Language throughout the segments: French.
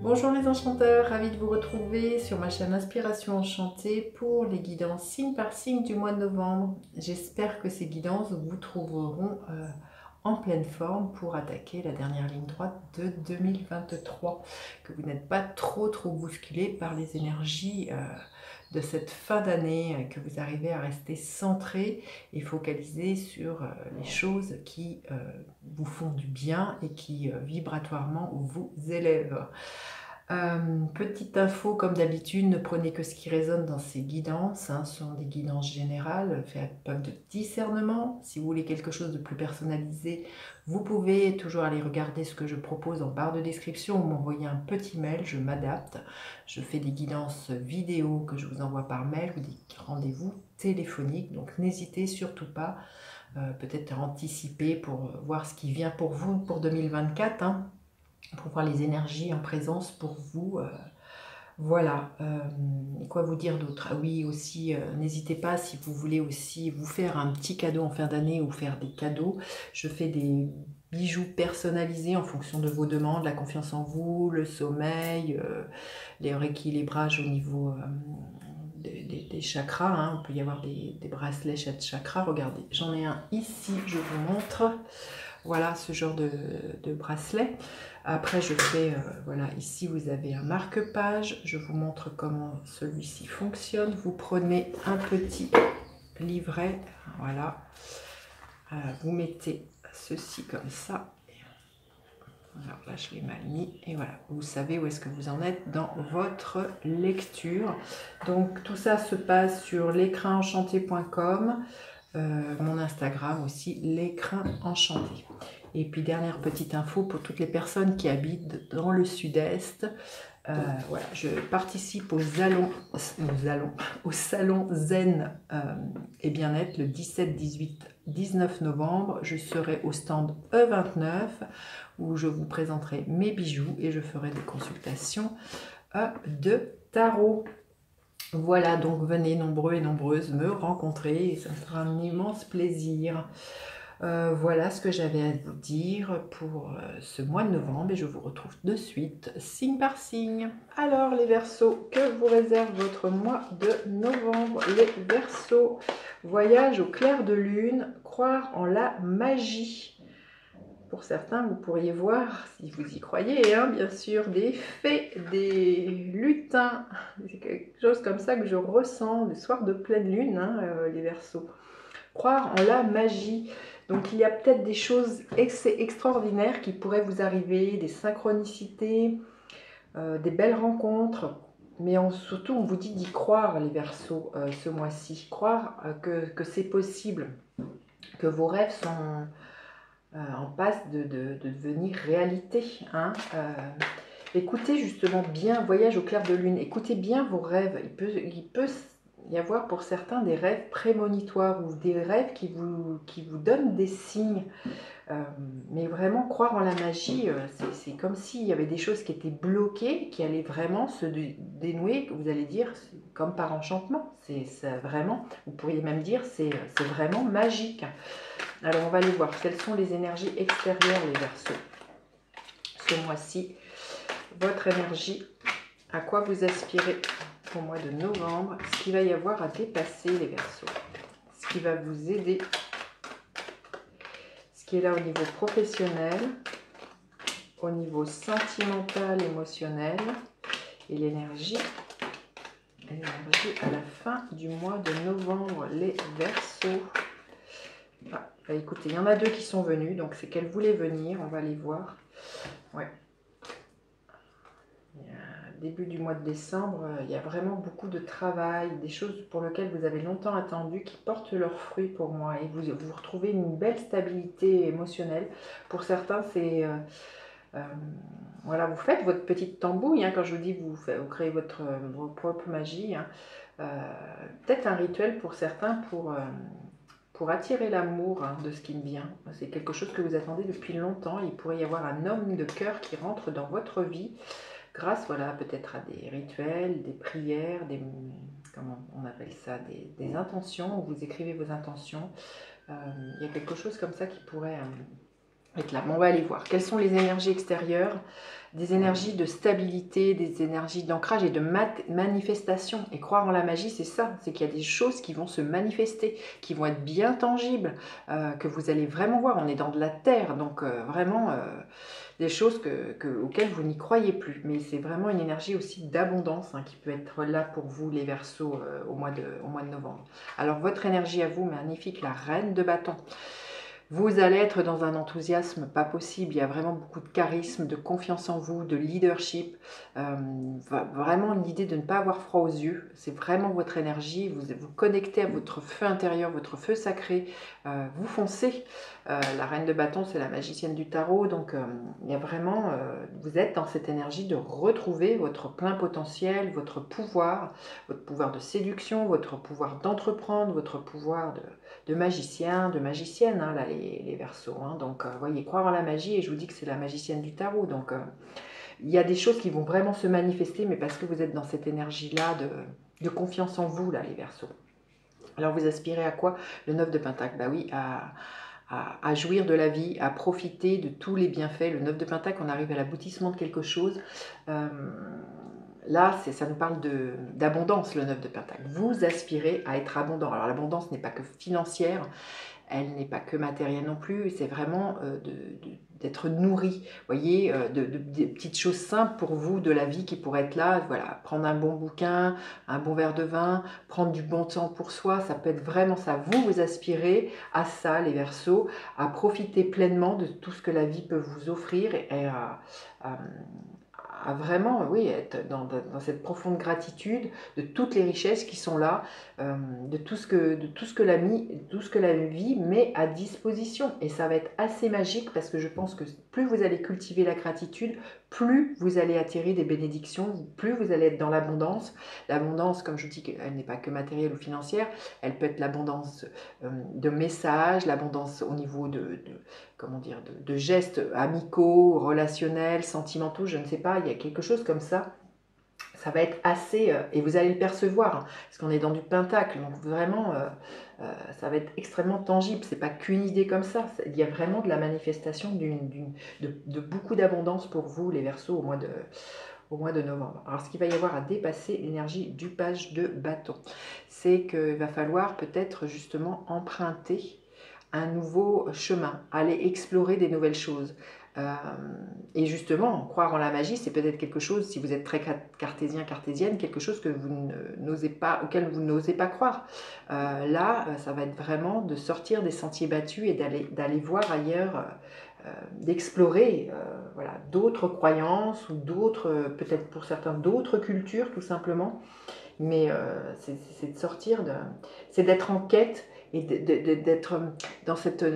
Bonjour les enchanteurs, ravie de vous retrouver sur ma chaîne Inspiration Enchantée pour les guidances signe par signe du mois de novembre. J'espère que ces guidances vous trouveront en pleine forme pour attaquer la dernière ligne droite de 2023, que vous n'êtes pas trop bousculé par les énergies de cette fin d'année, que vous arrivez à rester centré et focalisé sur les choses qui vous font du bien et qui vibratoirement vous élèvent. Petite info, comme d'habitude, ne prenez que ce qui résonne dans ces guidances, hein, ce sont des guidances générales, faites preuve de discernement. Si vous voulez quelque chose de plus personnalisé, vous pouvez toujours aller regarder ce que je propose en barre de description ou m'envoyer un petit mail, je m'adapte. Je fais des guidances vidéo que je vous envoie par mail ou des rendez-vous téléphoniques, donc n'hésitez surtout pas, peut-être à anticiper pour voir ce qui vient pour vous pour 2024, hein, pour voir les énergies en présence pour vous. Voilà, quoi vous dire d'autre? Ah oui, aussi, n'hésitez pas si vous voulez aussi vous faire un petit cadeau en fin d'année ou faire des cadeaux. Je fais des bijoux personnalisés en fonction de vos demandes, la confiance en vous, le sommeil, les rééquilibrages au niveau des chakras, hein. On peut y avoir des bracelets chakras. Regardez, j'en ai un ici, je vous montre. Voilà ce genre de bracelet. Après, je fais, voilà, ici vous avez un marque-page. Je vous montre comment celui-ci fonctionne. Vous prenez un petit livret, voilà. Vous mettez ceci comme ça. Alors là, je l'ai mal mis. Et voilà, vous savez où est-ce que vous en êtes dans votre lecture. Donc, tout ça se passe sur l'écrinenchanté.com. Mon Instagram aussi, l'écrin enchanté. Et puis dernière petite info pour toutes les personnes qui habitent dans le sud-est, voilà, je participe au salon Zen et Bien-être le 17, 18, 19 novembre. Je serai au stand E29 où je vous présenterai mes bijoux et je ferai des consultations de tarot. Voilà, donc venez nombreux et nombreuses me rencontrer et ça me sera un immense plaisir. Voilà ce que j'avais à vous dire pour ce mois de novembre et je vous retrouve de suite, signe par signe. Alors les Verseaux, que vous réserve votre mois de novembre? Les Verseaux, voyage au clair de lune, croire en la magie. Pour certains, vous pourriez voir, si vous y croyez, hein, bien sûr, des fées, des lutins. C'est quelque chose comme ça que je ressens le soir de pleine lune, hein, les Verseaux. Croire en la magie. Donc il y a peut-être des choses extraordinaires qui pourraient vous arriver, des synchronicités, des belles rencontres. Mais surtout, on vous dit d'y croire, les Verseaux, ce mois-ci. Croire que c'est possible, que vos rêves sont en passe de devenir réalité. Hein. Écoutez justement bien, voyage au clair de lune, écoutez bien vos rêves. Il peut y avoir pour certains des rêves prémonitoires ou des rêves qui vous donnent des signes. Mais vraiment, croire en la magie, c'est comme s'il y avait des choses qui étaient bloquées, qui allaient vraiment se dénouer, que vous allez dire, comme par enchantement. C'est vraiment, vous pourriez même dire, c'est vraiment magique. Alors, on va aller voir quelles sont les énergies extérieures, les Verseaux. Ce mois-ci, votre énergie, à quoi vous aspirez au mois de novembre, ce qu'il va y avoir à dépasser, les Verseaux, ce qui va vous aider, ce qui est là au niveau professionnel, au niveau sentimental, émotionnel, et l'énergie à la fin du mois de novembre, les Verseaux. Ah, bah écoutez, il y en a deux qui sont venus, donc c'est qu'elles voulaient venir, on va les voir. Ouais. Début du mois de décembre, il y a vraiment beaucoup de travail, des choses pour lesquelles vous avez longtemps attendu qui portent leurs fruits pour moi et vous retrouvez une belle stabilité émotionnelle. Pour certains, c'est voilà, vous faites votre petite tambouille, hein, quand je vous dis vous créez votre propre magie, hein. Peut-être un rituel pour certains pour attirer l'amour, hein, de ce qui me vient. C'est quelque chose que vous attendez depuis longtemps. Il pourrait y avoir un homme de cœur qui rentre dans votre vie grâce, voilà, peut-être à des rituels, des prières, comment on appelle ça, des intentions, où vous écrivez vos intentions. Il y a quelque chose comme ça qui pourrait Avec là, on va aller voir. Quelles sont les énergies extérieures? Des énergies de stabilité, des énergies d'ancrage et de manifestation. Et croire en la magie, c'est ça, c'est qu'il y a des choses qui vont se manifester, qui vont être bien tangibles, que vous allez vraiment voir. On est dans de la terre, donc vraiment des choses auxquelles vous n'y croyez plus. Mais c'est vraiment une énergie aussi d'abondance qui peut être là pour vous, les Verseaux, au mois de novembre. Alors votre énergie à vous, magnifique, la reine de bâton. Vous allez être dans un enthousiasme pas possible, il y a vraiment beaucoup de charisme, de confiance en vous, de leadership, vraiment l'idée de ne pas avoir froid aux yeux, c'est vraiment votre énergie, vous vous connectez à votre feu intérieur, votre feu sacré, vous foncez. La reine de bâton, c'est la magicienne du tarot, donc il y a vraiment, vous êtes dans cette énergie de retrouver votre plein potentiel, votre pouvoir de séduction, votre pouvoir d'entreprendre, votre pouvoir de magicien, de magicienne, là, les Verseaux. Donc, voyez, croire en la magie, et je vous dis que c'est la magicienne du tarot. Donc, il y a des choses qui vont vraiment se manifester, mais parce que vous êtes dans cette énergie-là de confiance en vous, là, les Verseaux. Alors, vous aspirez à quoi? Le 9 de Pentacle, bah oui, à jouir de la vie, à profiter de tous les bienfaits. Le 9 de Pentacle, on arrive à l'aboutissement de quelque chose. Là, ça nous parle d'abondance, le 9 de Pentacle. Vous aspirez à être abondant. Alors l'abondance n'est pas que financière, elle n'est pas que matérielle non plus, c'est vraiment d'être nourri, vous voyez, des petites choses simples pour vous de la vie qui pourraient être là, voilà, prendre un bon bouquin, un bon verre de vin, prendre du bon temps pour soi, ça peut être vraiment ça. Vous aspirez à ça, les Verseaux, à profiter pleinement de tout ce que la vie peut vous offrir et à vraiment, oui, être dans cette profonde gratitude de toutes les richesses qui sont là, de tout ce que la vie met à disposition. Et ça va être assez magique parce que je pense que plus vous allez cultiver la gratitude, plus vous allez attirer des bénédictions, plus vous allez être dans l'abondance. L'abondance, comme je vous dis, elle n'est pas que matérielle ou financière, elle peut être l'abondance de messages, l'abondance au niveau comment dire, de gestes amicaux, relationnels, sentimentaux, je ne sais pas, il y a quelque chose comme ça. Ça va être assez, et vous allez le percevoir, parce qu'on est dans du pentacle, donc vraiment, ça va être extrêmement tangible, c'est pas qu'une idée comme ça, il y a vraiment de la manifestation de beaucoup d'abondance pour vous, les Verseaux, au mois de novembre. Alors, ce qu'il va y avoir à dépasser, l'énergie du page de bâton, c'est qu'il va falloir peut-être justement emprunter un nouveau chemin, aller explorer des nouvelles choses. Et justement, croire en la magie, c'est peut-être quelque chose, si vous êtes très cartésien, cartésienne, quelque chose que vous n'osez pas, auquel vous n'osez pas croire. Là, ça va être vraiment de sortir des sentiers battus et d'aller voir ailleurs, d'explorer voilà, d'autres croyances ou d'autres, peut-être pour certains, d'autres cultures tout simplement. Mais c'est de sortir, c'est d'être en quête et d'être dans cette...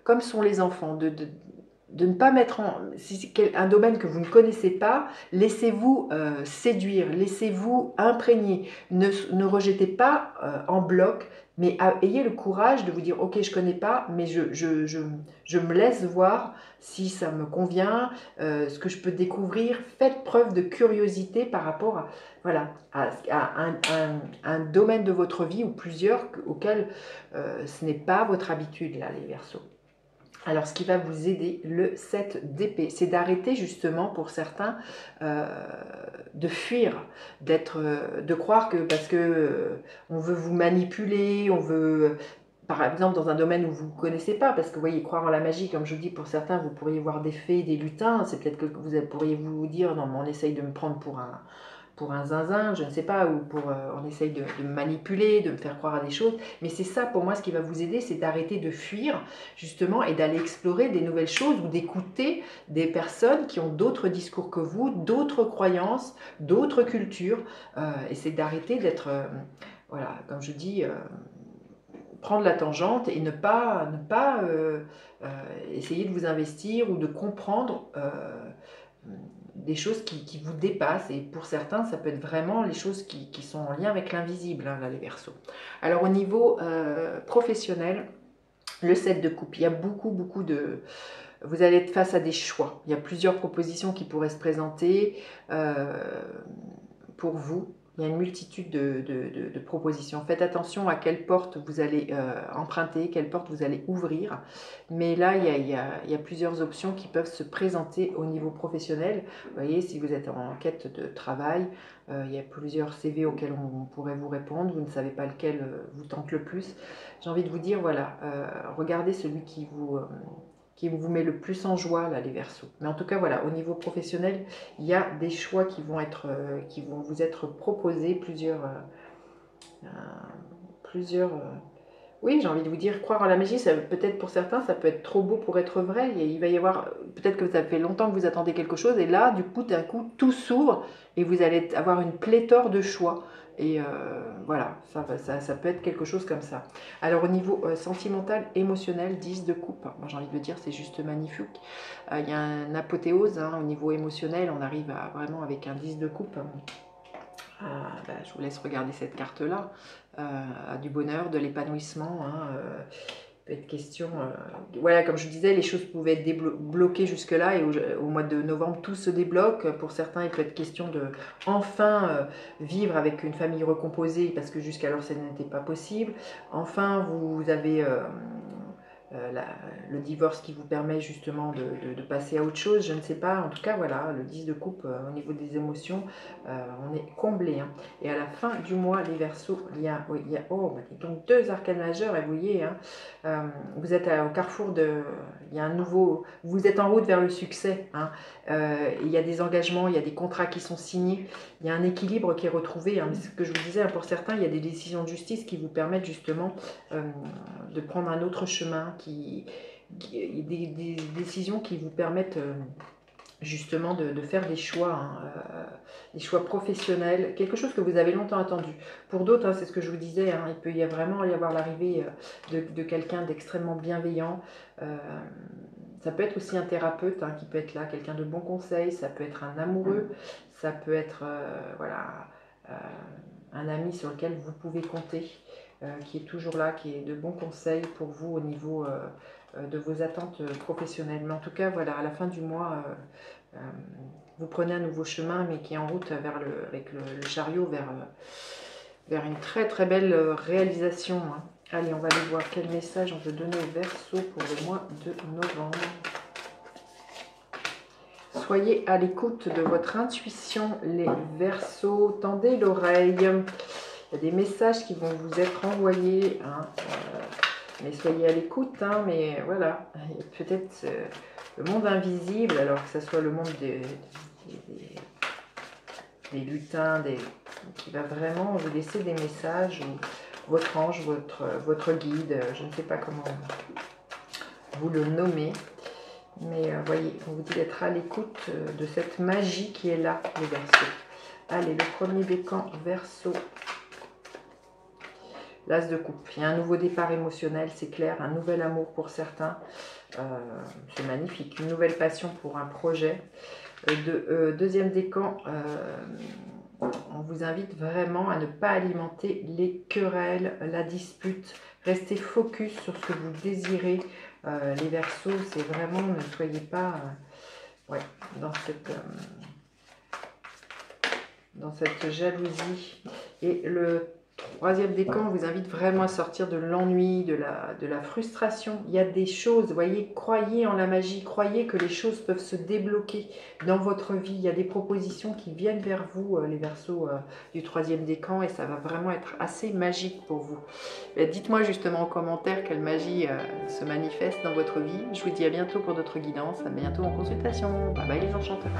comme sont les enfants, de ne pas mettre en... Si c'est un domaine que vous ne connaissez pas, laissez-vous séduire, laissez-vous imprégner. Ne rejetez pas en bloc, mais ayez le courage de vous dire, ok, je ne connais pas, mais je me laisse voir si ça me convient, ce que je peux découvrir. Faites preuve de curiosité par rapport à, voilà, à un domaine de votre vie ou plusieurs auxquels ce n'est pas votre habitude, là, les Verseaux. Alors, ce qui va vous aider, le 7 d'épée, c'est d'arrêter justement pour certains de fuir, de croire que parce que on veut vous manipuler, on veut, par exemple, dans un domaine où vous ne connaissez pas, parce que vous voyez, croire en la magie, comme je vous dis, pour certains, vous pourriez voir des fées, des lutins, c'est peut-être que vous pourriez vous dire, non, mais on essaye de me prendre pour un zinzin, je ne sais pas, ou on essaye de me manipuler, de me faire croire à des choses. Mais c'est ça, pour moi, ce qui va vous aider, c'est d'arrêter de fuir, justement, et d'aller explorer des nouvelles choses ou d'écouter des personnes qui ont d'autres discours que vous, d'autres croyances, d'autres cultures. Et c'est d'arrêter d'être, voilà, comme je dis, prendre la tangente et ne pas essayer de vous investir ou de comprendre des choses qui vous dépassent, et pour certains ça peut être vraiment les choses qui sont en lien avec l'invisible, là, les Verseaux. Alors au niveau professionnel, le 7 de coupe, il y a beaucoup de... Vous allez être face à des choix, il y a plusieurs propositions qui pourraient se présenter pour vous. Il y a une multitude de propositions. Faites attention à quelle porte vous allez emprunter, quelle porte vous allez ouvrir. Mais là, il y a plusieurs options qui peuvent se présenter au niveau professionnel. Vous voyez, si vous êtes en quête de travail, il y a plusieurs CV auxquels on pourrait vous répondre. Vous ne savez pas lequel vous tente le plus. J'ai envie de vous dire, voilà, regardez celui qui vous met le plus en joie, là, les Verseaux. Mais en tout cas, voilà, au niveau professionnel, il y a des choix qui vont vous être proposés, oui, j'ai envie de vous dire, croire en la magie, peut-être pour certains, ça peut être trop beau pour être vrai. Et il va y avoir, peut-être que ça fait longtemps que vous attendez quelque chose, et là, du coup, d'un coup, tout s'ouvre, et vous allez avoir une pléthore de choix. Et voilà, ça peut être quelque chose comme ça. Alors au niveau sentimental, émotionnel, 10 de coupe, moi j'ai envie de le dire, c'est juste magnifique. Il y a un apothéose hein, au niveau émotionnel, on arrive à vraiment avec un 10 de coupe. Je vous laisse regarder cette carte-là, du bonheur, de l'épanouissement. Hein, peut être question, voilà, comme je disais, les choses pouvaient être bloquées jusque-là et au mois de novembre, tout se débloque. Pour certains, il peut être question de enfin vivre avec une famille recomposée parce que jusqu'alors, ça n'était pas possible. Enfin, vous avez le divorce qui vous permet justement de passer à autre chose, je ne sais pas. En tout cas, voilà, le 10 de coupe au niveau des émotions, on est comblé. Hein. Et à la fin du mois, les Verseaux, il y a donc 2 arcanes majeures, et vous voyez, hein, vous êtes au carrefour il y a un nouveau, vous êtes en route vers le succès. Hein. Il y a des engagements, il y a des contrats qui sont signés, il y a un équilibre qui est retrouvé. Hein. C'est ce que je vous disais, hein, pour certains, il y a des décisions de justice qui vous permettent justement de prendre un autre chemin, des décisions qui vous permettent justement de faire des choix, hein, des choix professionnels, quelque chose que vous avez longtemps attendu. Pour d'autres, hein, c'est ce que je vous disais, hein, il peut vraiment y avoir l'arrivée de quelqu'un d'extrêmement bienveillant. Ça peut être aussi un thérapeute hein, qui peut être là, quelqu'un de bon conseil, ça peut être un amoureux, ça peut être voilà, un ami sur lequel vous pouvez compter, qui est toujours là, qui est de bons conseils pour vous au niveau de vos attentes professionnelles. Mais en tout cas, voilà, à la fin du mois, vous prenez un nouveau chemin, mais qui est en route avec le chariot vers une très très belle réalisation. Hein. Allez, on va aller voir quel message on veut donner aux Verseaux pour le mois de novembre. Soyez à l'écoute de votre intuition, les Verseaux. Tendez l'oreille. Il y a des messages qui vont vous être envoyés. Hein. Mais soyez à l'écoute. Hein, mais voilà, peut-être le monde invisible, alors que ce soit le monde des lutins, qui va vraiment vous laisser des messages, ou votre ange, votre guide, je ne sais pas comment vous le nommez. Mais voyez, on vous dit d'être à l'écoute de cette magie qui est là, les Verseaux. Allez, le premier décan, Verseau. L'As de coupe. Il y a un nouveau départ émotionnel, c'est clair. Un nouvel amour pour certains. C'est magnifique. Une nouvelle passion pour un projet. Deuxième décan, on vous invite vraiment à ne pas alimenter les querelles, la dispute. Restez focus sur ce que vous désirez. Les Verseaux, c'est vraiment, ne soyez pas dans cette jalousie. Et le troisième décan vous invite vraiment à sortir de l'ennui, de la frustration. Il y a des choses, vous voyez, croyez en la magie, croyez que les choses peuvent se débloquer dans votre vie. Il y a des propositions qui viennent vers vous, les Verseaux du troisième décan, et ça va vraiment être assez magique pour vous. Dites-moi justement en commentaire quelle magie se manifeste dans votre vie. Je vous dis à bientôt pour d'autres guidances, à bientôt en consultation. Bye bye les enchanteurs.